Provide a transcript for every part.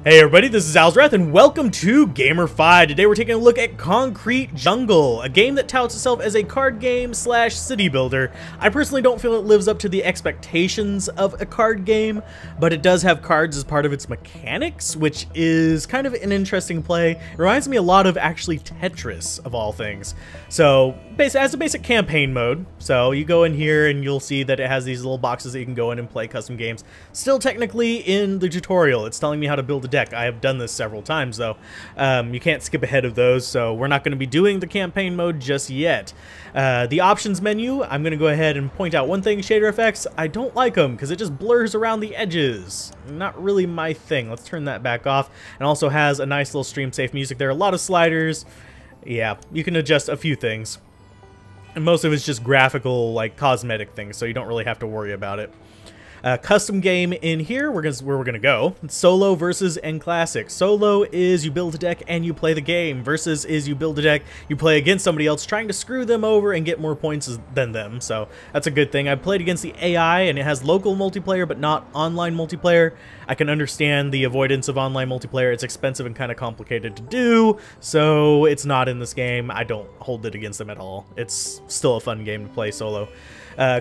Hey everybody, this is Alzorath and welcome to GamerFi. Today we're taking a look at Concrete Jungle, a game that touts itself as a card game slash city builder. I personally don't feel it lives up to the expectations of a card game, but it does have cards as part of its mechanics, which is kind of an interesting play. It reminds me a lot of actually Tetris, of all things. So, it has a basic campaign mode, so you go in here and you'll see that it has these little boxes that you can go in and play custom games. Still technically in the tutorial, it's telling me how to build a deck. I have done this several times though. You can't skip ahead of those, so we're not going to be doing the campaign mode just yet. The options menu, I'm going to go ahead and point out one thing: shader effects. I don't like them because it just blurs around the edges. Not really my thing. Let's turn that back off. And also has a nice little stream safe music there. A lot of sliders. Yeah, you can adjust a few things. And most of it's just graphical, like cosmetic things, so you don't really have to worry about it. Custom game in here, where we're gonna go. Solo, versus, and classic. Solo is you build a deck and you play the game. Versus is you build a deck, you play against somebody else, trying to screw them over and get more points than them. So that's a good thing. I played against the AI, and it has local multiplayer, but not online multiplayer. I can understand the avoidance of online multiplayer. It's expensive and kind of complicated to do, so it's not in this game. I don't hold it against them at all. It's still a fun game to play solo.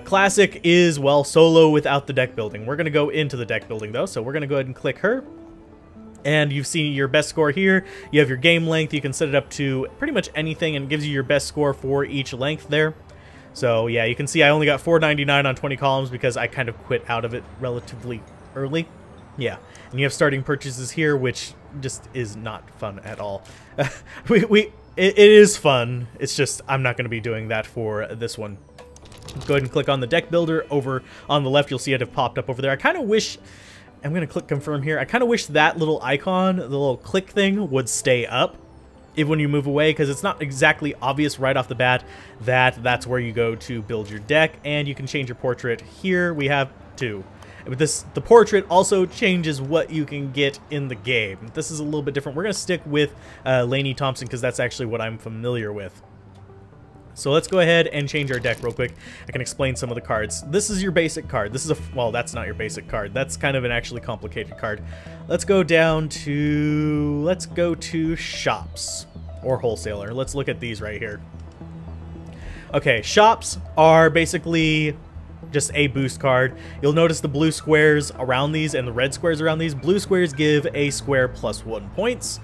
Classic is, well, solo without the deck building. We're going to go into the deck building, though, so we're going to go ahead and click her. And you've seen your best score here. You have your game length. You can set it up to pretty much anything, and it gives you your best score for each length there. So, yeah, you can see I only got 499 on 20 columns because I kind of quit out of it relatively early. Yeah, and you have starting purchases here, which just is not fun at all. It is fun. It's just I'm not going to be doing that for this one. Go ahead and click on the deck builder over on the left. You'll see it have popped up over there. I kind of wish, I'm going to click confirm here. I kind of wish that little icon, the little click thing, would stay up when you move away, because it's not exactly obvious right off the bat that that's where you go to build your deck. And you can change your portrait here. We have two. But the portrait also changes what you can get in the game. This is a little bit different. We're going to stick with Lainey Thompson because that's actually what I'm familiar with. So let's go ahead and change our deck real quick. I can explain some of the cards. This is your basic card. This is well, that's not your basic card. That's kind of an actually complicated card. Let's go down to, let's go to shops or wholesaler. Let's look at these right here. Okay, shops are basically just a boost card. You'll notice the blue squares around these and the red squares around these. Blue squares give a square +1 points.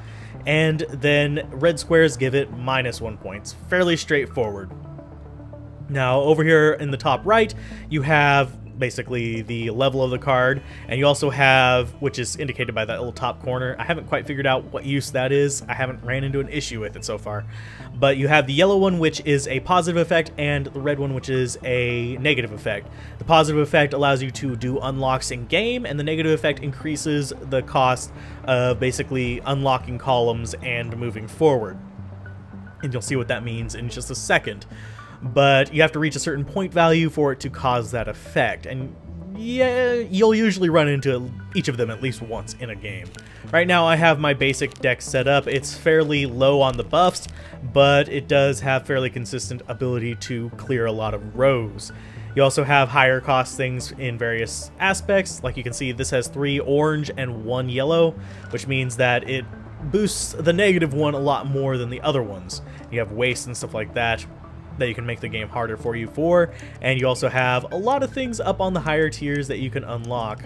And then red squares give it -1 points. Fairly straightforward. Now, over here in the top right, you have basically the level of the card, and you also have, which is indicated by that little top corner. I haven't quite figured out what use that is. I haven't ran into an issue with it so far. But you have the yellow one, which is a positive effect, and the red one, which is a negative effect. The positive effect allows you to do unlocks in game, and the negative effect increases the cost of basically unlocking columns and moving forward. And you'll see what that means in just a second. But you have to reach a certain point value for it to cause that effect. And yeah, you'll usually run into each of them at least once in a game. Right now I have my basic deck set up. It's fairly low on the buffs, but it does have fairly consistent ability to clear a lot of rows. You also have higher cost things in various aspects. Like you can see, this has 3 orange and 1 yellow, which means that it boosts the negative one a lot more than the other ones. You have waste and stuff like that you can make the game harder for you for, and you also have a lot of things up on the higher tiers that you can unlock.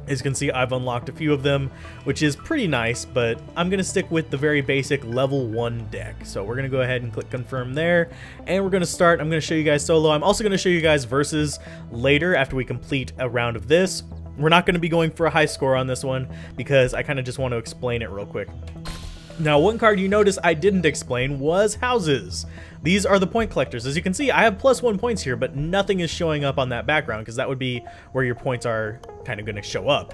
As you can see, I've unlocked a few of them, which is pretty nice, but I'm going to stick with the very basic level 1 deck. So we're going to go ahead and click confirm there, and we're going to start. I'm going to show you guys solo. I'm also going to show you guys versus later after we complete a round of this. We're not going to be going for a high score on this one because I kind of just want to explain it real quick. Now, one card you notice I didn't explain was houses. These are the point collectors. As you can see, I have +1 points here, but nothing is showing up on that background because that would be where your points are kind of going to show up.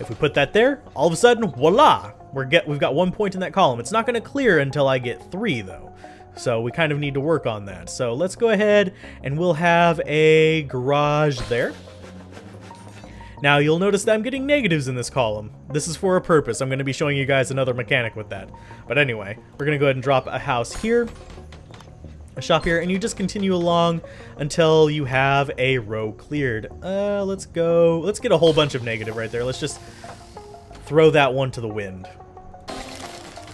If we put that there, all of a sudden, voila, we've got 1 point in that column. It's not going to clear until I get 3, though. So we kind of need to work on that. So let's go ahead and we'll have a garage there. Now, you'll notice that I'm getting negatives in this column. This is for a purpose. I'm going to be showing you guys another mechanic with that. But anyway, we're going to go ahead and drop a house here, a shop here, and you just continue along until you have a row cleared. Let's get a whole bunch of negative right there. Let's just throw that one to the wind,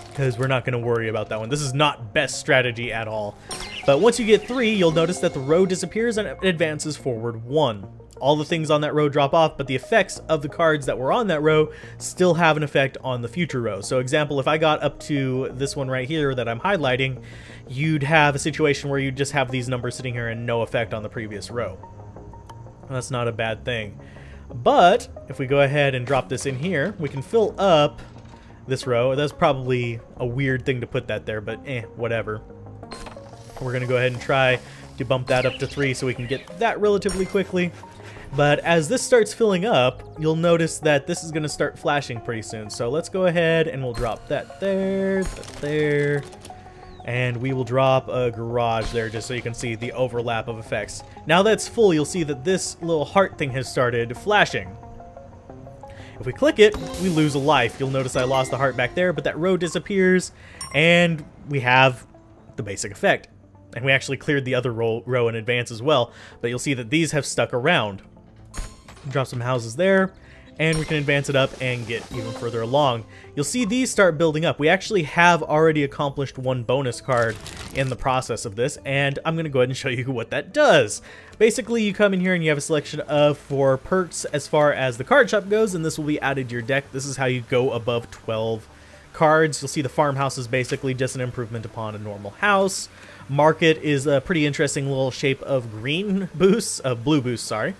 because we're not going to worry about that one. This is not best strategy at all. But once you get 3, you'll notice that the row disappears and it advances forward 1. All the things on that row drop off, but the effects of the cards that were on that row still have an effect on the future row. So example, if I got up to this one right here that I'm highlighting, you'd have a situation where you just have these numbers sitting here and no effect on the previous row. That's not a bad thing. But if we go ahead and drop this in here, we can fill up this row. That's probably a weird thing to put that there, but whatever. We're going to go ahead and try to bump that up to 3 so we can get that relatively quickly. But as this starts filling up, you'll notice that this is going to start flashing pretty soon. So let's go ahead and we'll drop that there, and we will drop a garage there just so you can see the overlap of effects. Now that's full, you'll see that this little heart thing has started flashing. If we click it, we lose a life. You'll notice I lost the heart back there, but that row disappears, and we have the basic effect. And we actually cleared the other row in advance as well, but you'll see that these have stuck around. Drop some houses there, and we can advance it up and get even further along. You'll see these start building up. We actually have already accomplished 1 bonus card in the process of this, and I'm going to go ahead and show you what that does. Basically, you come in here and you have a selection of 4 perks as far as the card shop goes, and this will be added to your deck. This is how you go above 12 cards. You'll see the farmhouse is basically just an improvement upon a normal house. Market is a pretty interesting little shape of blue boosts, sorry.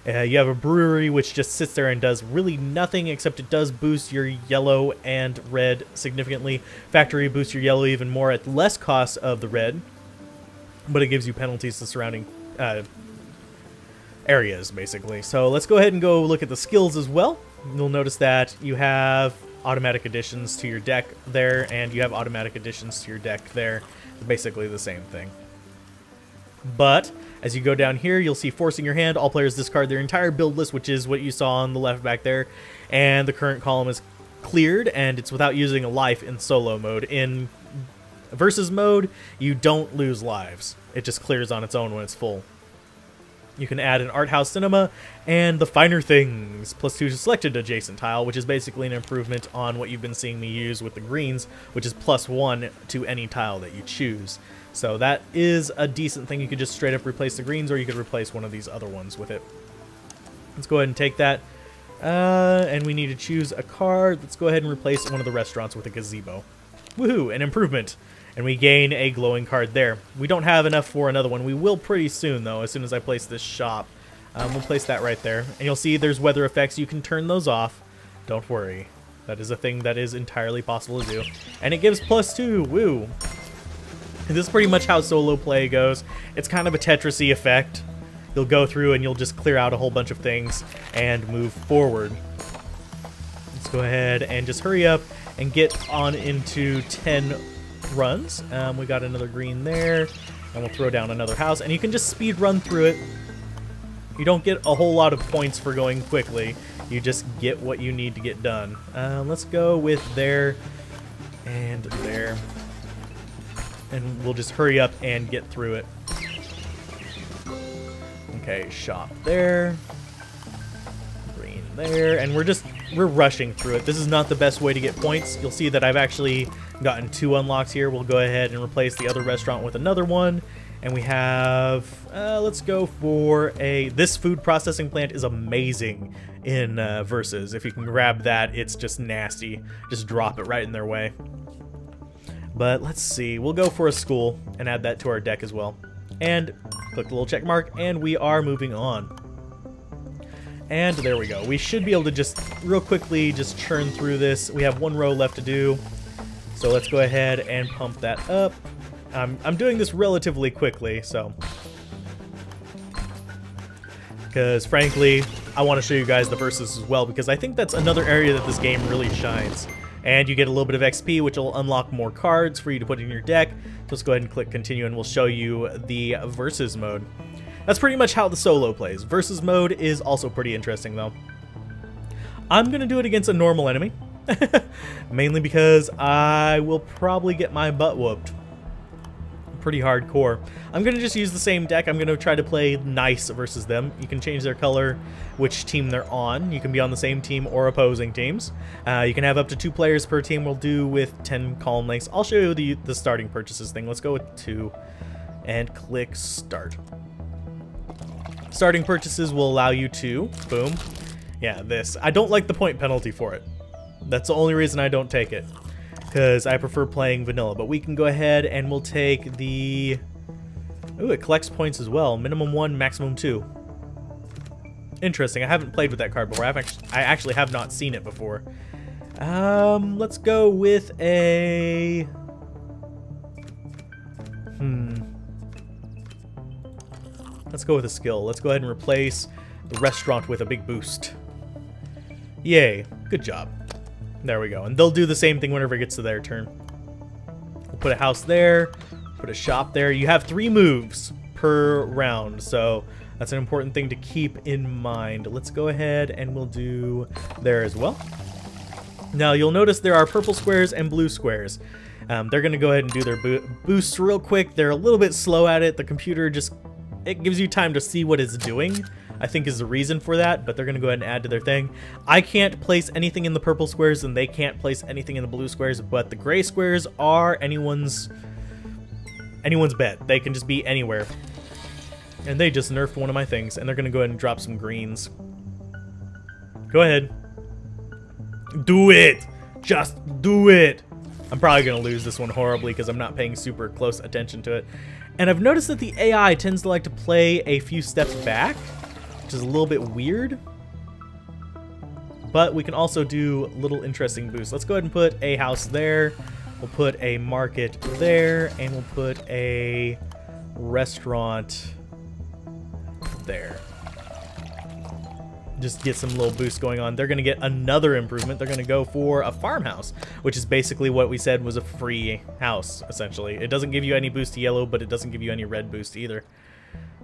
You have a brewery which just sits there and does really nothing, except it does boost your yellow and red significantly. Factory boosts your yellow even more at less cost of the red, but it gives you penalties to surrounding areas, basically. So let's go ahead and go look at the skills as well. You'll notice that you have automatic additions to your deck there, and you have automatic additions to your deck there. Basically the same thing. But as you go down here, you'll see forcing your hand. All players discard their entire build list, which is what you saw on the left back there. And the current column is cleared, and it's without using a life in solo mode. In versus mode, you don't lose lives. It just clears on its own when it's full. You can add an art house cinema and the finer things +2 to selected adjacent tile, which is basically an improvement on what you've been seeing me use with the greens, which is +1 to any tile that you choose. So that is a decent thing. You could just straight up replace the greens, or you could replace one of these other ones with it. Let's go ahead and take that. And we need to choose a card. Let's go ahead and replace one of the restaurants with a gazebo. Woohoo, an improvement. And we gain a glowing card there. We don't have enough for another one. We will pretty soon, though, as soon as I place this shop. We'll place that right there. And you'll see there's weather effects. You can turn those off. Don't worry. That is a thing that is entirely possible to do. And it gives +2. Woo. And this is pretty much how solo play goes. It's kind of a Tetris-y effect. You'll go through and you'll just clear out a whole bunch of things and move forward. Let's go ahead and just hurry up and get on into 10 runs. We got another green there, and we'll throw down another house, and you can just speed run through it. You don't get a whole lot of points for going quickly. You just get what you need to get done. Let's go with there and there, and we'll just hurry up and get through it. Okay, shop there, green there, and we're rushing through it. This is not the best way to get points. You'll see that I've actually gotten 2 unlocks here. We'll go ahead and replace the other restaurant with another one, and we have let's go for this food processing plant is amazing in Versus. If you can grab that, it's just nasty. Just drop it right in their way. But let's see, we'll go for a school and add that to our deck as well, and click the little check mark, and we are moving on. And there we go. We should be able to just real quickly just churn through this. We have 1 row left to do. So let's go ahead and pump that up. I'm doing this relatively quickly, so because frankly, I want to show you guys the versus as well, because I think that's another area that this game really shines. And you get a little bit of XP, which will unlock more cards for you to put in your deck. So let's go ahead and click continue, and we'll show you the versus mode. That's pretty much how the solo plays. Versus mode is also pretty interesting, though. I'm going to do it against a normal enemy. Mainly because I will probably get my butt whooped pretty hardcore. I'm going to just use the same deck. I'm going to try to play nice versus them. You can change their color, which team they're on. You can be on the same team or opposing teams. You can have up to 2 players per team. We'll do with 10 column lengths. I'll show you the starting purchases thing. Let's go with 2 and click start. Starting purchases will allow you to, boom, yeah, this. I don't like the point penalty for it. That's the only reason I don't take it, because I prefer playing vanilla. But we can go ahead and we'll take the... Ooh, it collects points as well. Minimum 1, maximum 2. Interesting. I haven't played with that card before. I actually have not seen it before. Let's go with a... Let's go with a skill. Let's go ahead and replace the restaurant with a big boost. Yay. Good job. There we go. And they'll do the same thing whenever it gets to their turn. We'll put a house there, put a shop there. You have 3 moves per round, so that's an important thing to keep in mind. Let's go ahead and we'll do there as well. Now you'll notice there are purple squares and blue squares. They're going to go ahead and do their boosts real quick. They're a little bit slow at it. The computer just... It gives you time to see what it's doing, I think is the reason for that, but they're going to go ahead and add to their thing. I can't place anything in the purple squares, and they can't place anything in the blue squares, but the gray squares are anyone's bet. They can just be anywhere. And they just nerfed one of my things, and they're going to go ahead and drop some greens. Go ahead. Do it! Just do it! I'm probably going to lose this one horribly because I'm not paying super close attention to it. And I've noticed that the AI tends to like to play a few steps back, which is a little bit weird. But we can also do little interesting boosts. Let's go ahead and put a house there. We'll put a market there. And we'll put a restaurant there. Just get some little boost going on. They're going to get another improvement. They're going to go for a farmhouse, which is basically what we said was a free house, essentially. It doesn't give you any boost to yellow, but it doesn't give you any red boost either.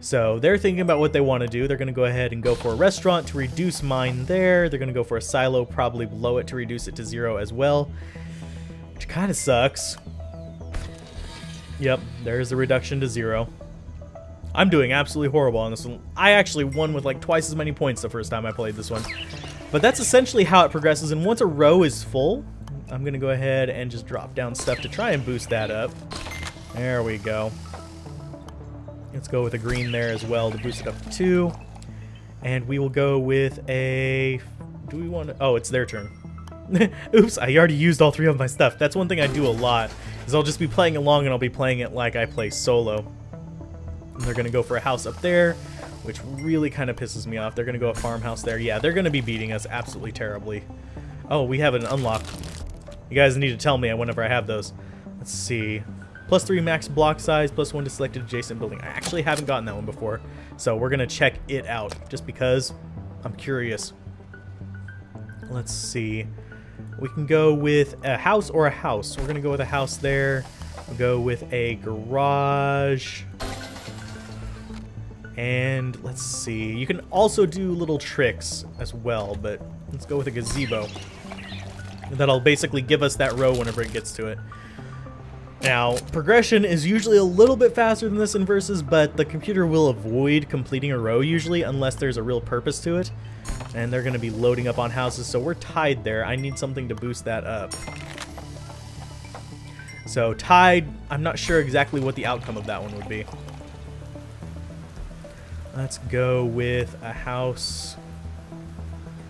So they're thinking about what they want to do. They're going to go ahead and go for a restaurant to reduce mine there. They're going to go for a silo, probably below it, to reduce it to 0 as well, which kind of sucks. Yep, there's the reduction to 0. I'm doing absolutely horrible on this one. I actually won with like twice as many points the first time I played this one. But that's essentially how it progresses, and once a row is full, I'm going to go ahead and just drop down stuff to try and boost that up. There we go. Let's go with a green there as well to boost it up to 2. And we will go with a... Do we want to... Oh, it's their turn. Oops, I already used all 3 of my stuff. That's one thing I do a lot, is I'll just be playing along and I'll be playing it like I play solo. And they're going to go for a house up there, which really kind of pisses me off. They're going to go a farmhouse there. Yeah, they're going to be beating us absolutely terribly. Oh, we have an unlock. You guys need to tell me whenever I have those. Let's see. +3 max block size, +1 to selected adjacent building. I actually haven't gotten that one before, so we're going to check it out just because I'm curious. Let's see. We can go with a house or a house. We're going to go with a house there. We'll go with a garage. And let's see, you can also do little tricks as well, but let's go with a gazebo. That'll basically give us that row whenever it gets to it. Now, progression is usually a little bit faster than this in Versus, but the computer will avoid completing a row usually unless there's a real purpose to it. And they're going to be loading up on houses, so we're tied there. I need something to boost that up. So tied, I'm not sure exactly what the outcome of that one would be. Let's go with a house.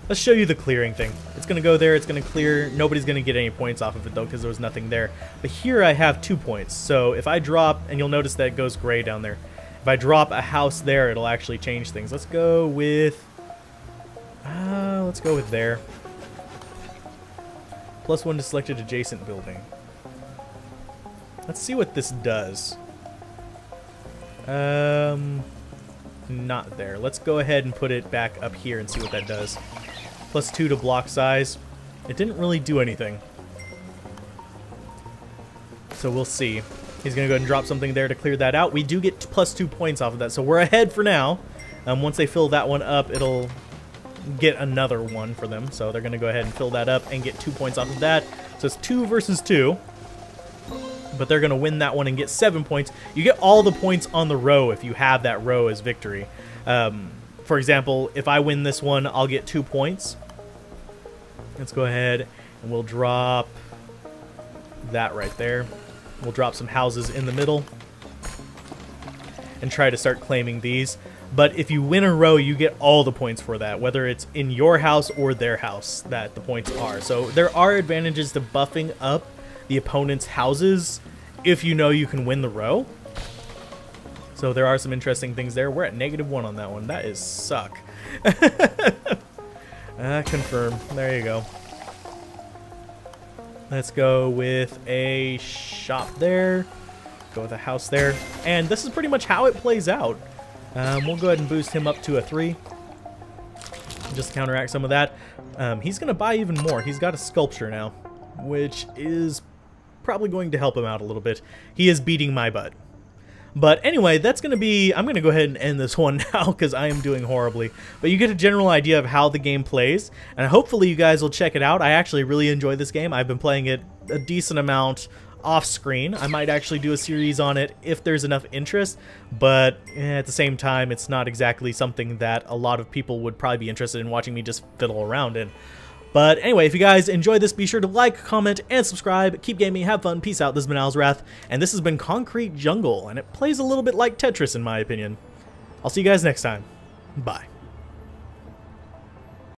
Let's show you the clearing thing. It's going to go there, it's going to clear. Nobody's going to get any points off of it though because there was nothing there. But here I have 2 points. So if I drop, and you'll notice that it goes gray down there. If I drop a house there, it'll actually change things. Let's go with... let's go with there. +1 to selected adjacent building. Let's see what this does. Not there. Let's go ahead and put it back up here and see what that does. +2 to block size. It didn't really do anything. So we'll see. He's going to go ahead and drop something there to clear that out. We do get +2 points off of that, so we're ahead for now. Once they fill that one up, it'll get another one for them. So they're going to go ahead and fill that up and get 2 points off of that. So it's 2 versus 2. but they're going to win that one and get 7 points. You get all the points on the row if you have that row as victory. For example, if I win this one, I'll get 2 points. Let's go ahead and we'll drop that right there. We'll drop some houses in the middle and try to start claiming these. But if you win a row, you get all the points for that, whether it's in your house or their house that the points are. So there are advantages to buffing up the opponent's houses if you know you can win the row. So there are some interesting things there. We're at -1 on that one. That is suck. Confirm. There you go. Let's go with a shop there. Go with a house there. And this is pretty much how it plays out. We'll go ahead and boost him up to a 3. Just to counteract some of that. He's going to buy even more. He's got a sculpture now, which is probably going to help him out a little bit. He is beating my butt. But anyway, that's going to be... I'm going to go ahead and end this one now because I am doing horribly. But you get a general idea of how the game plays, and hopefully you guys will check it out. I actually really enjoy this game. I've been playing it a decent amount off screen. I might actually do a series on it if there's enough interest, but at the same time, it's not exactly something that a lot of people would probably be interested in watching me just fiddle around in. But anyway, if you guys enjoyed this, be sure to like, comment, and subscribe. Keep gaming, have fun, peace out. This has been Alzorath, and this has been Concrete Jungle, and it plays a little bit like Tetris in my opinion. I'll see you guys next time. Bye.